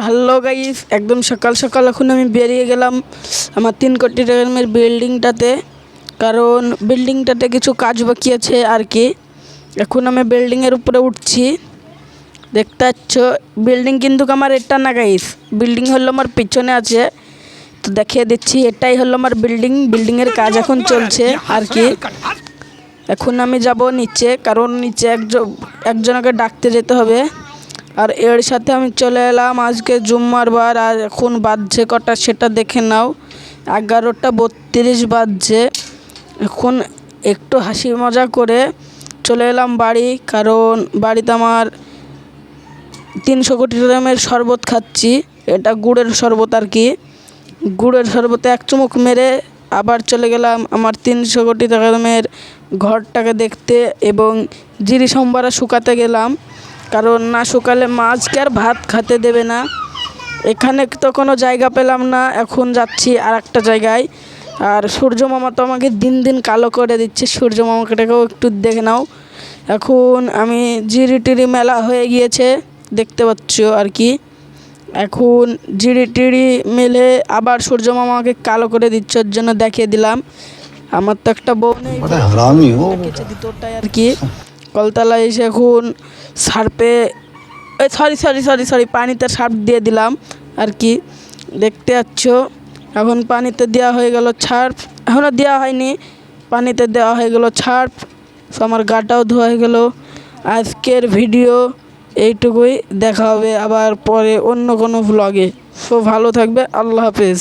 Hello guys, একদম সকাল সকাল এখন আমি বেরিয়ে গেলাম আমার 3 কোটি টাকার বিল্ডিংটাতে। কারণ বিল্ডিংটাতে কিছু কাজ বাকি আছে আর কি। এখন আমি বিল্ডিংয়ের উপরে উঠছি। দেখতে পাচ্ছ বিল্ডিং কিন্তু আমার এটা না গাইস, বিল্ডিং হলো আমার পিছনে আছে। তো দেখিয়ে দিচ্ছি, এটাই হলো আমার বিল্ডিংয়ের কাজ এখন চলছে আর কি। এখন আমি যাব নিচে, কারণ নিচে একজনকে ডাকতে যেতে হবে। আর এর সাথে আমি চলে এলাম আজকে জুম্মার বার। আর এখন বাজছে কটা সেটা দেখে নাও, 11টা 32 বাজছে। এখন একটু হাসি মজা করে চলে এলাম বাড়ি, কারণ বাড়িতে আমার 300 কোটি দামের শরবত খাচ্ছি। এটা গুড়ের শরবত আর কি। গুড়ের শরবতে এক চুমুক মেরে আবার চলে গেলাম আমার 300 কোটি টাকা দামের ঘরটাকে দেখতে, এবং জিরি সম্বারা শুকাতে গেলাম, কারণ না শুকালে মাছকে আর ভাত খেতে দেবে না। এখানে তো কোনো জায়গা পেলাম না, এখন যাচ্ছি আর একটা জায়গায়। আর সূর্য মামা তো আমাকে দিন দিন কালো করে দিচ্ছে, সূর্য মামাটাকেও একটু দেখে নাও। এখন আমি জিরি টিরি মেলা হয়ে গিয়েছে দেখতে পাচ্ছ আর কি। এখন জিরি টিরি মেলে আবার সূর্য মামাকে কালো করে দিচ্ছে, ওর জন্য দেখিয়ে দিলাম। আমার তো একটা বউ নেই আর কি। কলতলায় এসে এখন সার্ফে সরি পানিতে সার্ফ দিয়ে দিলাম আর কি। দেখতে পাচ্ছ এখন পানিতে দেওয়া হয়ে গেল সার্ফ, এখনও দেওয়া হয়নি, পানিতে দেওয়া হয়ে গেল সার্ফ। আমার গাটাও ধোয়া হয়ে গেল। আজকের ভিডিও এইটুকুই, দেখা হবে আবার পরে অন্য কোনো ভ্লগে। সো ভালো থাকবে, আল্লাহ হাফেজ।